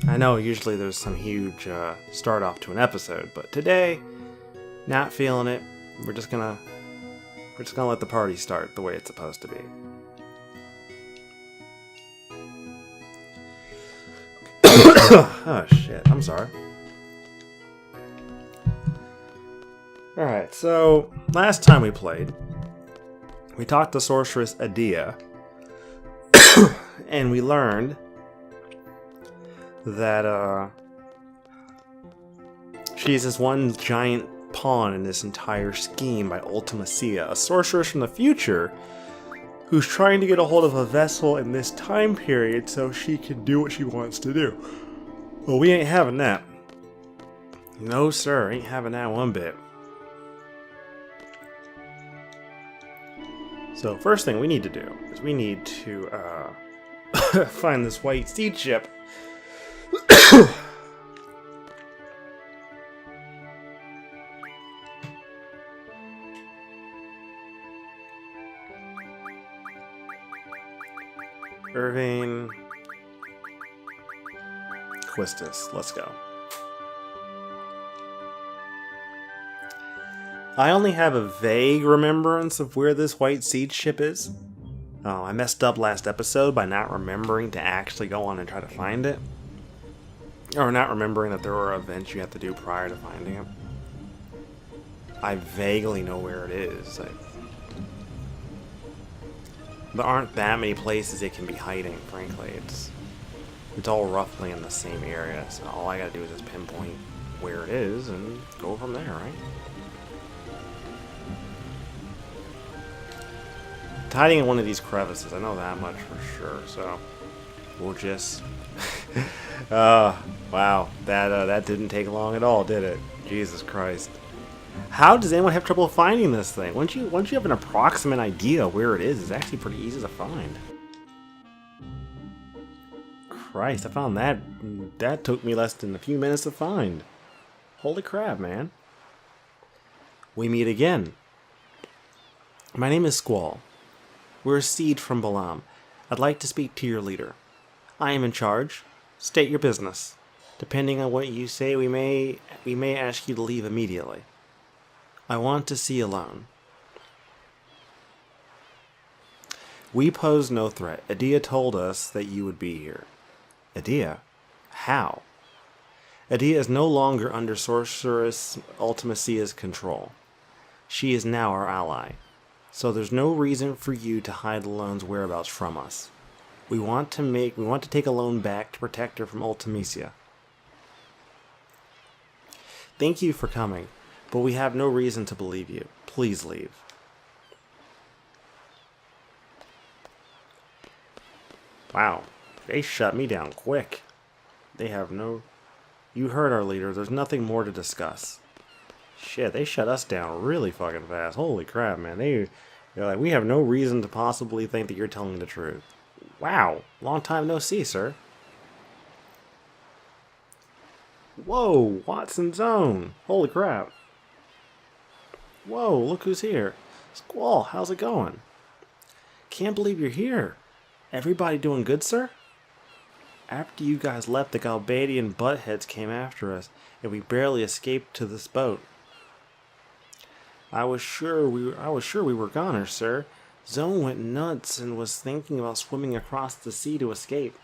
I know usually there's some huge start off to an episode, but today, not feeling it. We're just gonna let the party start the way it's supposed to be. Oh shit, I'm sorry. Alright, so last time we played, we talked to Sorceress Adia, and we learned that she's this one giant pawn in this entire scheme by Ultimacia, a sorceress from the future who's trying to get a hold of a vessel in this time period so she can do what she wants to do. Well, we ain't having that. No, sir, ain't having that one bit. So, first thing we need to do is we need to find this white seed ship. Irving Quistis, let's go. I only have a vague remembrance of where this white seed ship is. Oh, I messed up last episode by not remembering to actually go on and try to find it. Or not remembering that there were events you have to do prior to finding it. I vaguely know where it is. There aren't that many places it can be hiding, frankly. It's all roughly in the same area, so all I gotta do is just pinpoint where it is and go from there, right? It's hiding in one of these crevices, I know that much for sure, so we'll just... wow, that didn't take long at all, did it? Jesus Christ. How does anyone have trouble finding this thing? Once you have an approximate idea where it is, it's actually pretty easy to find. Christ, I found that. That took me less than a few minutes to find. Holy crap, man. We meet again. My name is Squall. We're a seed from Balam. I'd like to speak to your leader. I am in charge. State your business. Depending on what you say, we may ask you to leave immediately. I want to see alone. We pose no threat. Adia told us that you would be here. Adia? How? Adia is no longer under Sorceress Ultimacia's control. She is now our ally. So there's no reason for you to hide Alone's whereabouts from us. We want to take Alone back to protect her from Ultimacia. Thank you for coming. But we have no reason to believe you. Please leave. Wow. They shut me down quick. They have no... You heard our leader. There's nothing more to discuss. Shit, they shut us down really fucking fast. Holy crap, man. They're like, we have no reason to possibly think that you're telling the truth. Wow. Long time no see, sir. Whoa. Watson's own. Holy crap. Whoa, look who's here. Squall, how's it going? Can't believe you're here. Everybody doing good, sir? After you guys left, the Galbadian buttheads came after us, and we barely escaped to this boat. I was sure we were goners, sir. Zone went nuts and was thinking about swimming across the sea to escape.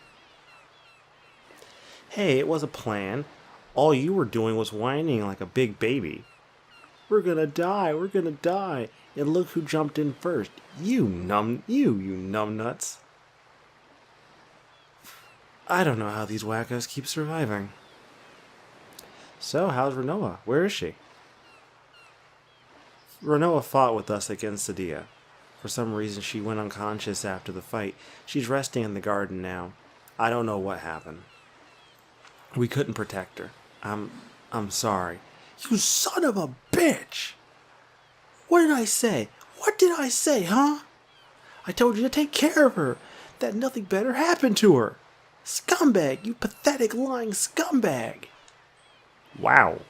Hey, it was a plan. All you were doing was whining like a big baby. We're gonna die, we're gonna die. And look who jumped in first. You numbnuts. I don't know how these wackos keep surviving. So, how's Renoa? Where is she? Renoa fought with us against Adia. For some reason, she went unconscious after the fight. She's resting in the garden now. I don't know what happened. We couldn't protect her. I'm sorry. You son of a bitch! What did I say? What did I say, huh? I told you to take care of her, that nothing better happened to her. Scumbag, you pathetic lying scumbag. Wow.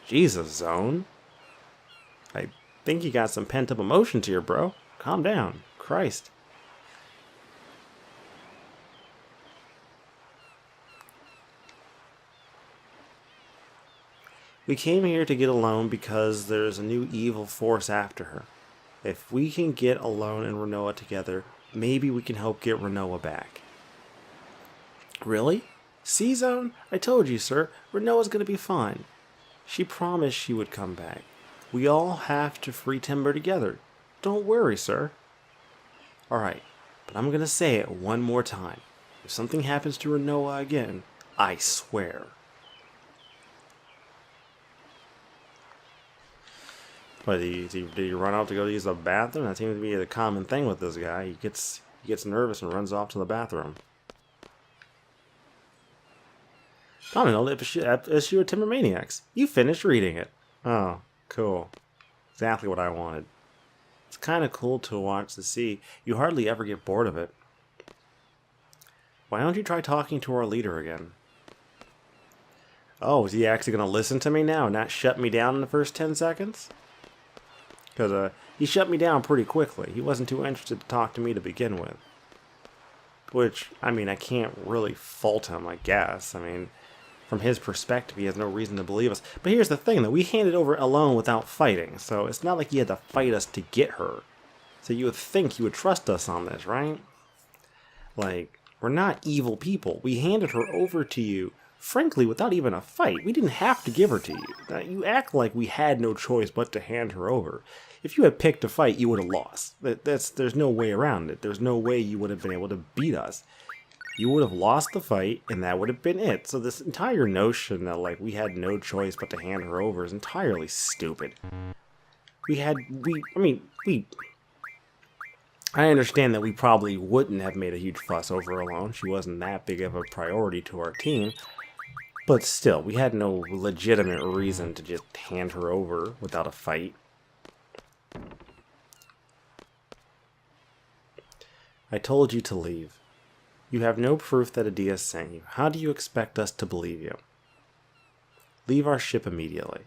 Jesus, Zone. I think you got some pent-up emotions here, bro. Calm down. Christ. We came here to get Alone because there's a new evil force after her. If we can get Alone and Renoa together, maybe we can help get Renoa back. Really? C-Zone? I told you, sir. Renoa's gonna be fine. She promised she would come back. We all have to free Timber together. Don't worry, sir. Alright, but I'm gonna say it one more time. If something happens to Renoa again, I swear. What, did he run out to go use the bathroom? That seems to be the common thing with this guy. He gets nervous and runs off to the bathroom. Domino, issue of Timber Maniacs. You finished reading it. Oh, cool. Exactly what I wanted. It's kind of cool to watch the sea. You hardly ever get bored of it. Why don't you try talking to our leader again? Oh, is he actually going to listen to me now and not shut me down in the first 10 seconds? Because he shut me down pretty quickly. He wasn't too interested to talk to me to begin with. Which, I mean, I can't really fault him, I guess. I mean, from his perspective, he has no reason to believe us. But here's the thing, though. We handed over Alone without fighting. So it's not like he had to fight us to get her. So you would think he would trust us on this, right? Like, we're not evil people. We handed her over to you, frankly, without even a fight. We didn't have to give her to you. Now, you act like we had no choice but to hand her over. If you had picked a fight, you would have lost. There's no way around it. There's no way you would have been able to beat us. You would have lost the fight, and that would have been it. So this entire notion that, like, we had no choice but to hand her over is entirely stupid. I understand that we probably wouldn't have made a huge fuss over Alone. She wasn't that big of a priority to our team. But still, we had no legitimate reason to just hand her over without a fight. I told you to leave. You have no proof that Adia sent you. How do you expect us to believe you? Leave our ship immediately.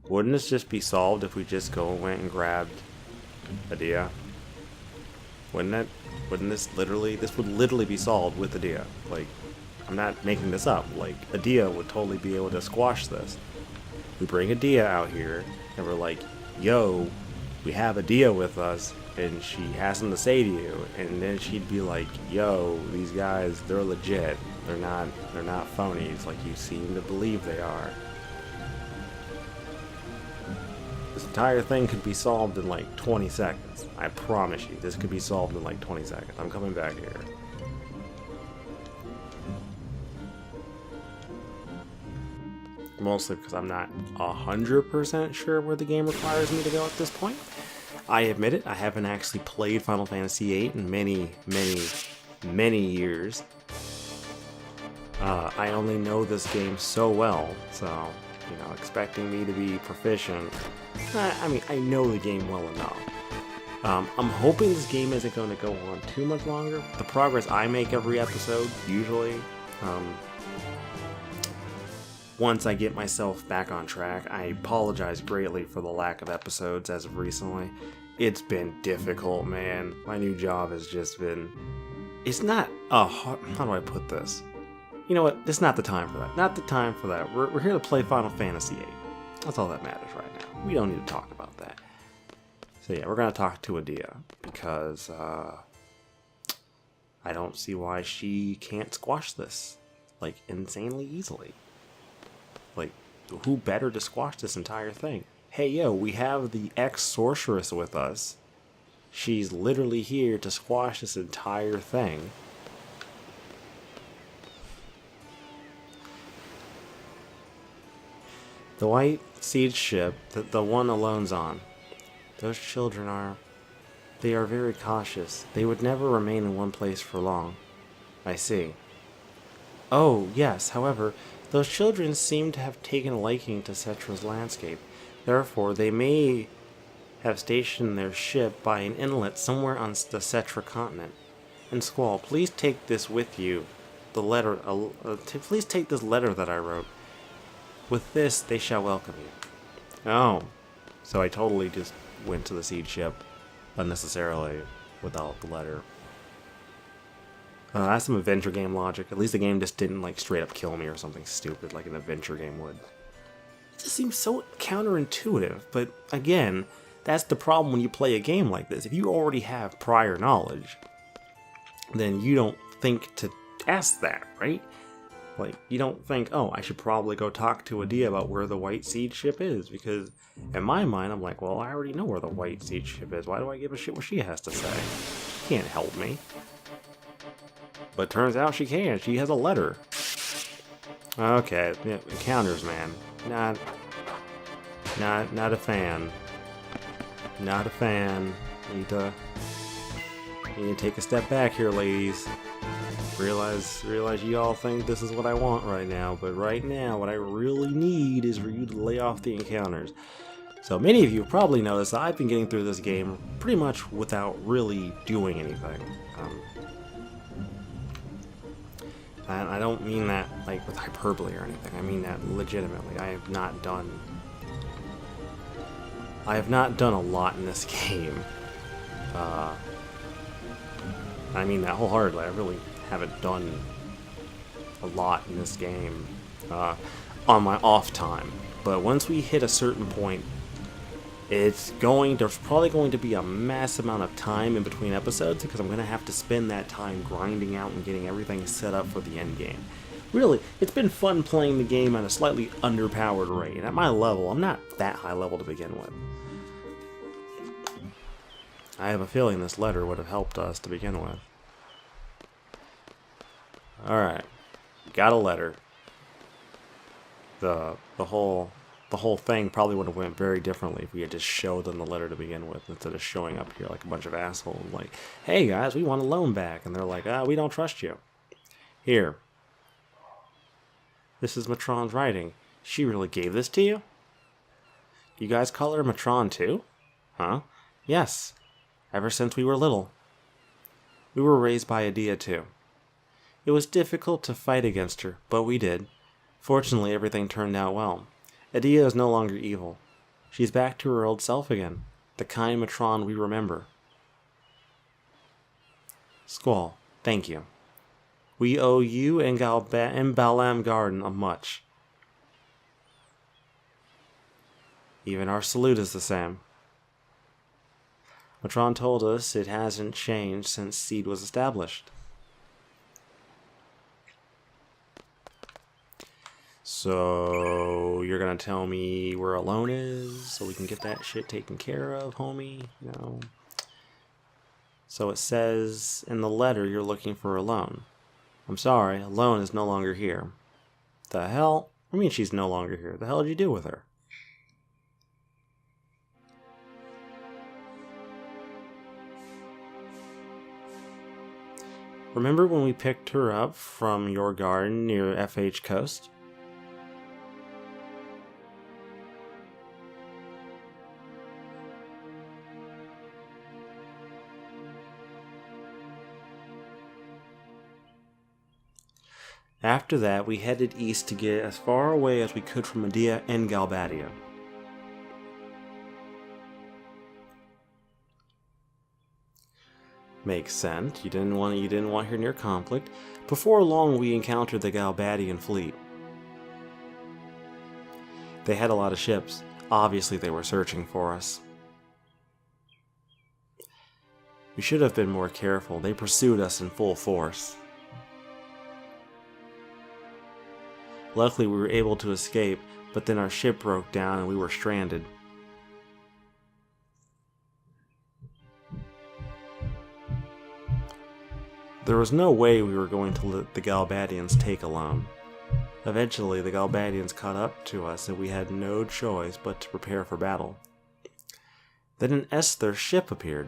Wouldn't this just be solved if we just went and grabbed Adia? Wouldn't this would literally be solved with Adia. Like, I'm not making this up. Like, Adia would totally be able to squash this. We bring Adia out here, and we're like, yo, we have Adia with us, and she has something to say to you. And then she'd be like, yo, these guys, they're legit. They're not phonies like you seem to believe they are. This entire thing could be solved in like 20 seconds. I promise you, this could be solved in like 20 seconds. I'm coming back here. Mostly because I'm not 100% sure where the game requires me to go at this point. I admit it, I haven't actually played Final Fantasy VIII in many years. I only know this game so well, so, expecting me to be proficient, I know the game well enough. I'm hoping this game isn't going to go on too much longer. The progress I make every episode, usually, once I get myself back on track. I apologize greatly for the lack of episodes as of recently. It's been difficult, man. My new job has just been... It's not how do I put this? You know what? It's not the time for that. Not the time for that. We're here to play Final Fantasy VIII. That's all that matters right now. We don't need to talk about that. So yeah, we're going to talk to Adia, because I don't see why she can't squash this, like, insanely easily. Like, who better to squash this entire thing? Hey, yo, we have the ex-sorceress with us. She's literally here to squash this entire thing. The white siege ship, the one Alone's on. Those children they are very cautious. They would never remain in one place for long. I see. Oh, yes, however, those children seem to have taken a liking to Cetra's landscape. Therefore, they may have stationed their ship by an inlet somewhere on the Cetra continent. And Squall, please take this with you. Please take this letter that I wrote. With this, they shall welcome you. Oh, so I totally just went to the siege ship unnecessarily without the letter. That's some adventure game logic. At least the game just didn't like straight up kill me or something stupid like an adventure game would. It just seems so counterintuitive, but again, that's the problem when you play a game like this. If you already have prior knowledge, then you don't think to ask that, right? Like, you don't think, oh, I should probably go talk to Adia about where the White Seed ship is, because in my mind, I'm like, well, I already know where the White Seed ship is. Why do I give a shit what she has to say? She can't help me. But turns out she can. She has a letter. Okay, yeah, encounters, man. Not a fan. Not a fan. Need to take a step back here, ladies. Realize you all think this is what I want right now, but right now, what I really need is for you to lay off the encounters. So many of you probably noticed that I've been getting through this game pretty much without really doing anything. And I don't mean that like with hyperbole or anything. I mean that legitimately. I have not done a lot in this game. I mean that wholeheartedly. I really haven't done a lot in this game on my off time. But once we hit a certain point, there's probably going to be a mass amount of time in between episodes because I'm going to have to spend that time grinding out and getting everything set up for the end game. Really, it's been fun playing the game at a slightly underpowered rate. At my level, I'm not that high level to begin with. I have a feeling this letter would have helped us to begin with. Alright, got a letter. The whole thing probably would have went very differently if we had just showed them the letter to begin with instead of showing up here like a bunch of assholes like, hey guys, we want a loan back, and they're like, we don't trust you. Here. This is Matron's writing. She really gave this to you? You guys call her Matron too? Huh? Yes. Ever since we were little. We were raised by Adia too. It was difficult to fight against her, but we did. Fortunately, everything turned out well. Adia is no longer evil. She's back to her old self again, the kind Matron we remember. Squall, thank you. We owe you and Balam Garden a much. Even our salute is the same. Matron told us it hasn't changed since Seed was established. So, you're gonna tell me where a loan is so we can get that shit taken care of, homie? You know? So it says in the letter you're looking for a loan. I'm sorry, a loan is no longer here. The hell? I mean she's no longer here. The hell did you do with her? Remember when we picked her up from your garden near FH Coast? After that, we headed east to get as far away as we could from Adia and Galbadia. Makes sense. You didn't want her near conflict. Before long, we encountered the Galbadian fleet. They had a lot of ships. Obviously, they were searching for us. We should have been more careful. They pursued us in full force. Luckily, we were able to escape, but then our ship broke down and we were stranded. There was no way we were going to let the Galbadians take a loan. Eventually, the Galbadians caught up to us and we had no choice but to prepare for battle. Then an Esther ship appeared.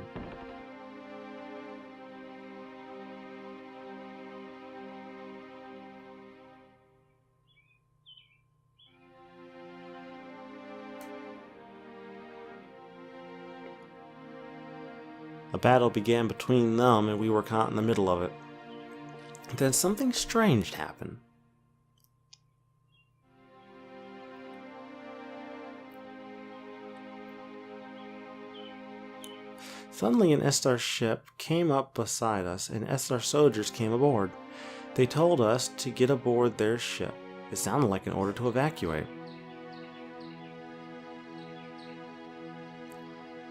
A battle began between them and we were caught in the middle of it. Then something strange happened. Suddenly an Estar ship came up beside us and Estar soldiers came aboard. They told us to get aboard their ship. It sounded like an order to evacuate.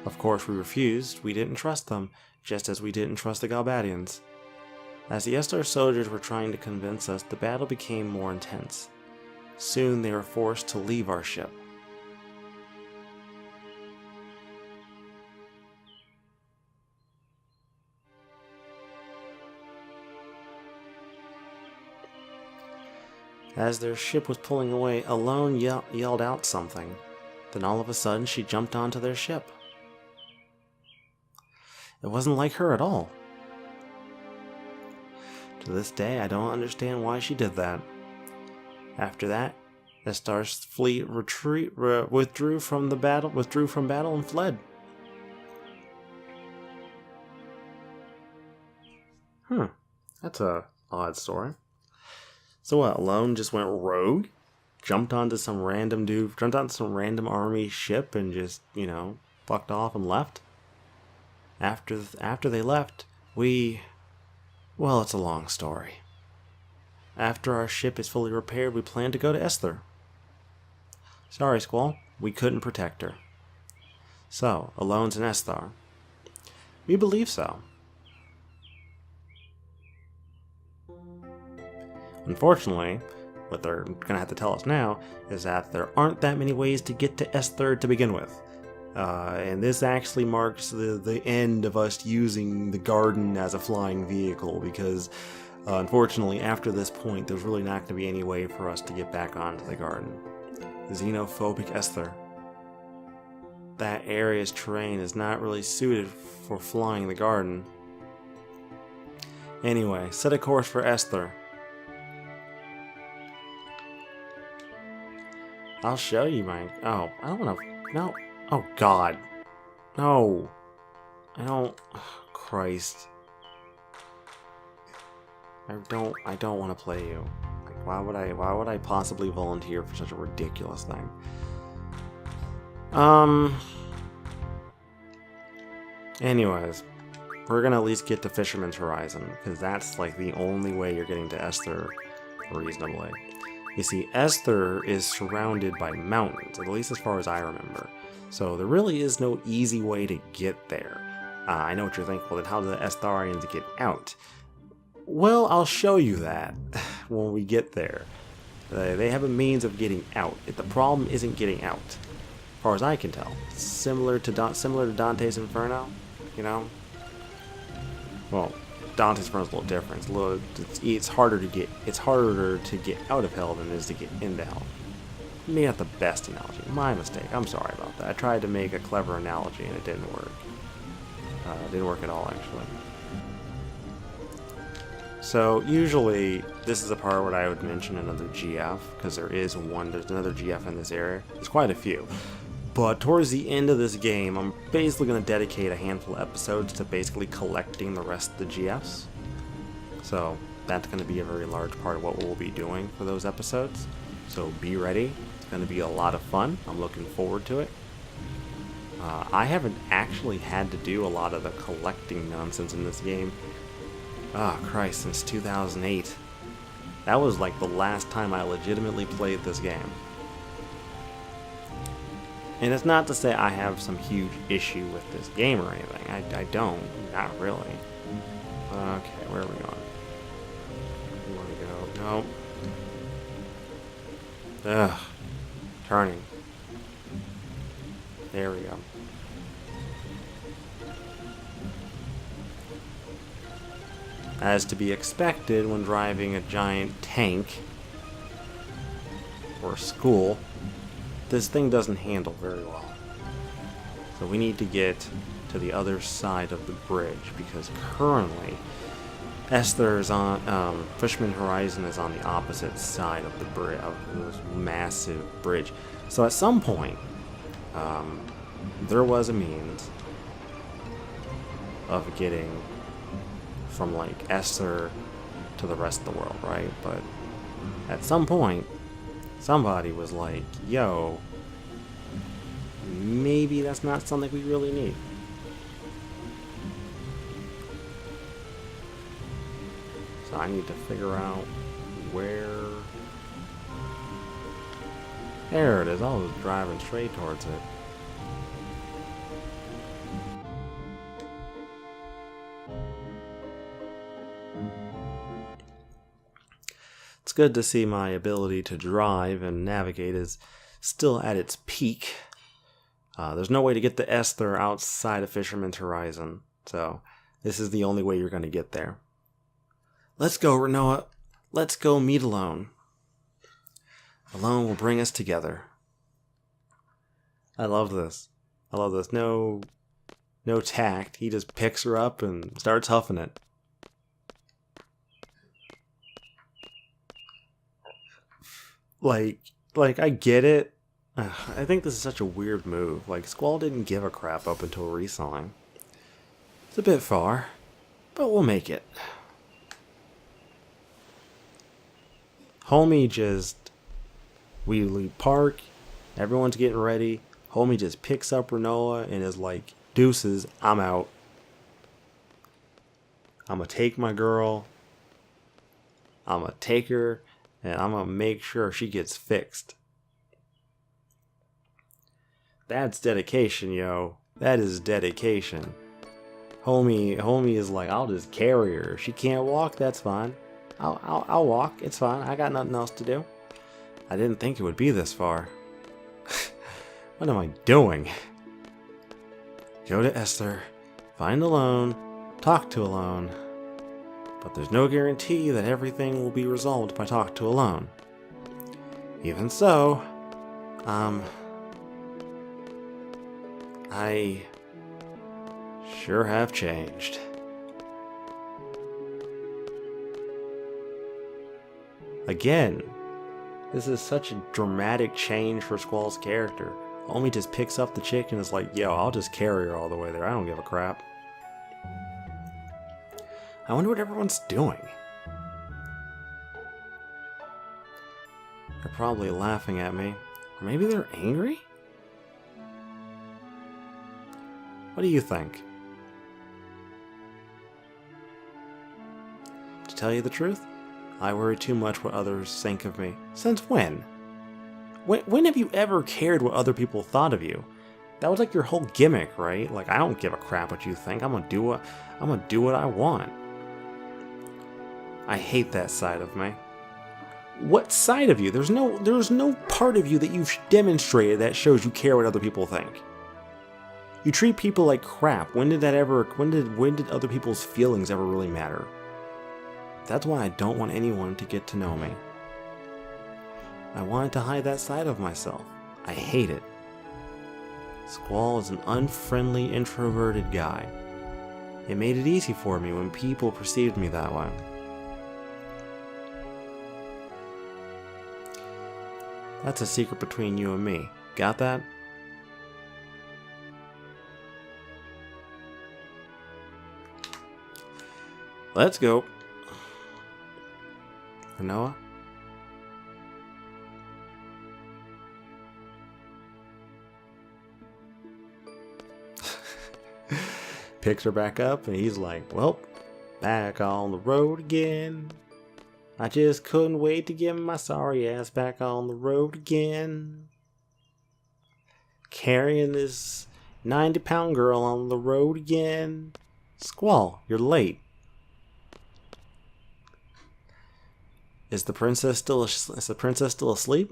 Of course we refused. We didn't trust them, just as we didn't trust the Galbadians. As the Estar soldiers were trying to convince us, the battle became more intense. Soon they were forced to leave our ship. As their ship was pulling away, Alone yelled out something. Then all of a sudden she jumped onto their ship. It wasn't like her at all. To this day, I don't understand why she did that. After that, Estar's fleet withdrew from battle and fled. That's a odd story. So what, Alone just went rogue? Jumped onto some random army ship and just, fucked off and left? After they left, well, it's a long story. After our ship is fully repaired, we plan to go to Esther. Sorry, Squall, we couldn't protect her. So, Alone's in Estar. We believe so. Unfortunately, what they're going to have to tell us now is that there aren't that many ways to get to Esther to begin with. And this actually marks the end of us using the garden as a flying vehicle, because unfortunately after this point there's really not going to be any way for us to get back onto the garden. Xenophobic Esther. That area's terrain is not really suited for flying the garden. Anyway, set a course for Esther. I'll show you my... Oh, I don't want to... No. Oh, God. No. I don't... Oh, Christ. I don't want to play you. Like, why would I possibly volunteer for such a ridiculous thing? Anyways, we're gonna at least get to Fisherman's Horizon, because that's like the only way you're getting to Esther reasonably. You see, Esther is surrounded by mountains, at least as far as I remember. So there really is no easy way to get there. I know what you're thinking, well then how do the Estharians get out? Well, I'll show you that when we get there. They have a means of getting out. The problem isn't getting out, as far as I can tell. It's similar to Dante's Inferno, you know? Well, Dante's Inferno is a little different. It's harder to get out of hell than it is to get into hell. Maybe not the best analogy. My mistake. I'm sorry about that. I tried to make a clever analogy and it didn't work. It didn't work at all, actually. So usually this is a part where I would mention another GF, because there's another GF in this area. There's quite a few. But towards the end of this game, I'm basically going to dedicate a handful of episodes to basically collecting the rest of the GFs. So that's going to be a very large part of what we'll be doing for those episodes. So be ready. It's going to be a lot of fun. I'm looking forward to it. I haven't actually had to do a lot of the collecting nonsense in this game. Oh, Christ, since 2008. That was like the last time I legitimately played this game. And it's not to say I have some huge issue with this game or anything. I don't. Not really. Okay, where are we going? We want to go... No. Ugh. Turning. There we go. As to be expected when driving a giant tank or a school, this thing doesn't handle very well. So we need to get to the other side of the bridge, because currently Esther is on, Fisherman Horizon is on the opposite side of the bridge, of this massive bridge. So at some point, there was a means of getting from like Esther to the rest of the world, right? But at some point, somebody was like, yo, maybe that's not something we really need. So I need to figure out where... There it is. I was driving straight towards it. It's good to see my ability to drive and navigate is still at its peak. There's no way to get the Esther outside of Fisherman's Horizon, so this is the only way you're going to get there. Let's go, Renoa. Let's go meet Alone. Alone will bring us together. I love this. I love this. No tact. He just picks her up and starts huffing it. Like I get it. I think this is such a weird move. Like, Squall didn't give a crap up until recently. It's a bit far, but we'll make it. Homie just... We park, everyone's getting ready. Homie just picks up Renoa and is like, deuces, I'm out. I'm gonna take my girl. I'm gonna take her, and I'm gonna make sure she gets fixed. That's dedication, yo. That is dedication. Homie is like, I'll just carry her. She can't walk, that's fine. I'll walk, it's fine. I got nothing else to do. I didn't think it would be this far. What am I doing? Go to Esther, find Alone, talk to Alone. But there's no guarantee that everything will be resolved by talk to Alone. Even so, I sure have changed. Again, this is such a dramatic change for Squall's character. Homie just picks up the chick and is like, yo, I'll just carry her all the way there. I don't give a crap. I wonder what everyone's doing. They're probably laughing at me. Or maybe they're angry? What do you think? To tell you the truth, I worry too much what others think of me. Since when? When have you ever cared what other people thought of you? That was like your whole gimmick, right? Like, I don't give a crap what you think. I'm gonna do what I want. I hate that side of me. What side of you? There's no part of you that you've demonstrated that shows you care what other people think. You treat people like crap. When did other people's feelings ever really matter? That's why I don't want anyone to get to know me. I wanted to hide that side of myself. I hate it. Squall is an unfriendly, introverted guy. It made it easy for me when people perceived me that way. That's a secret between you and me. Got that? Let's go. Renoa? Picks her back up and he's like, well, back on the road again. I just couldn't wait to get my sorry ass back on the road again. Carrying this 90-pound girl on the road again. Squall, you're late. Is the princess still asleep?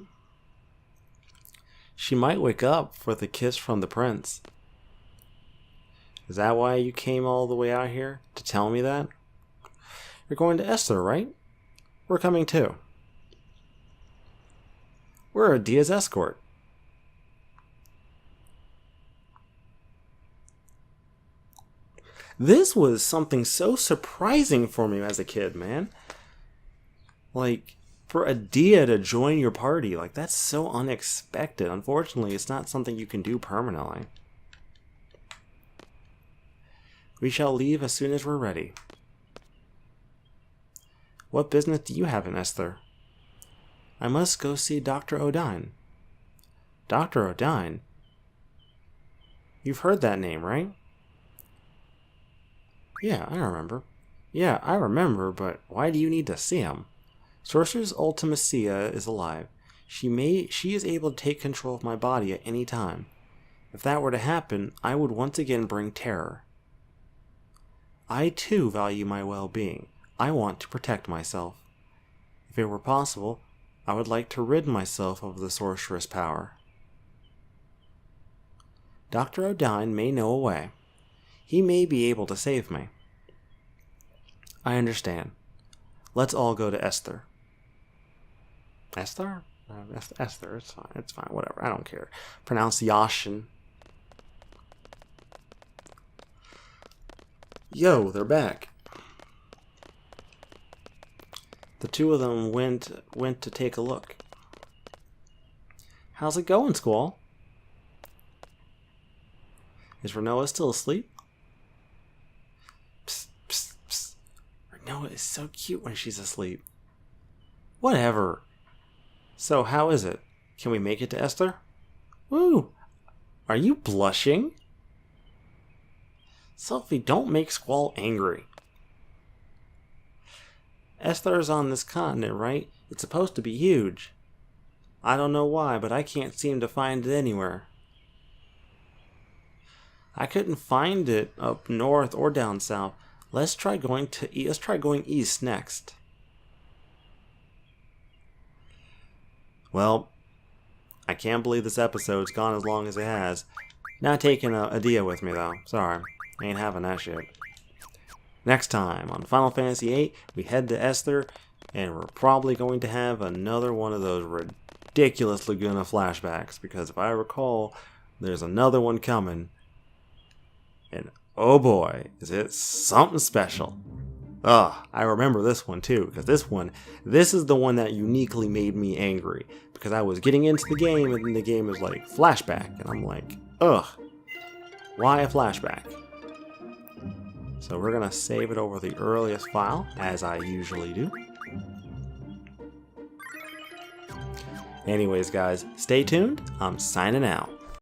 She might wake up for the kiss from the prince. Is that why you came all the way out here? To tell me that? You're going to Esther, right? We're coming too. We're Adia's escort. This was something so surprising for me as a kid, man. Like, for Adia to join your party, like, that's so unexpected. Unfortunately, it's not something you can do permanently. We shall leave as soon as we're ready. What business do you have in Esther? I must go see Dr. Odine. Dr. Odine? You've heard that name, right? Yeah, I remember. Yeah, I remember, but why do you need to see him? Sorceress Ultimacia is alive. She is able to take control of my body at any time. If that were to happen, I would once again bring terror. I too value my well-being. I want to protect myself. If it were possible, I would like to rid myself of the sorceress power. Dr. O'Dine may know a way. He may be able to save me. I understand. Let's all go to Esther. Esther? Esther, it's fine, whatever, I don't care. Pronunciation. Yo, they're back. The two of them went to take a look. How's it going, Squall? Is Renoa still asleep? Psst, psst, psst. Renoa is so cute when she's asleep. Whatever. So, how is it? Can we make it to Esther? Woo! Are you blushing? Sophie, don't make Squall angry. Esther's on this continent, right? It's supposed to be huge. I don't know why, but I can't seem to find it anywhere. I couldn't find it up north or down south. Let's try going east next. Well, I can't believe this episode's gone as long as it has. Not taking a Dia with me though. Sorry, I ain't having that shit. Next time on Final Fantasy VIII, we head to Esther, and we're probably going to have another one of those ridiculous Laguna flashbacks, because if I recall, there's another one coming. And oh boy, is it something special. I remember this one too, because this is the one that uniquely made me angry, because I was getting into the game, and the game was like, flashback, and I'm like, why a flashback? So we're gonna save it over the earliest file, as I usually do. Anyways guys, stay tuned, I'm signing out.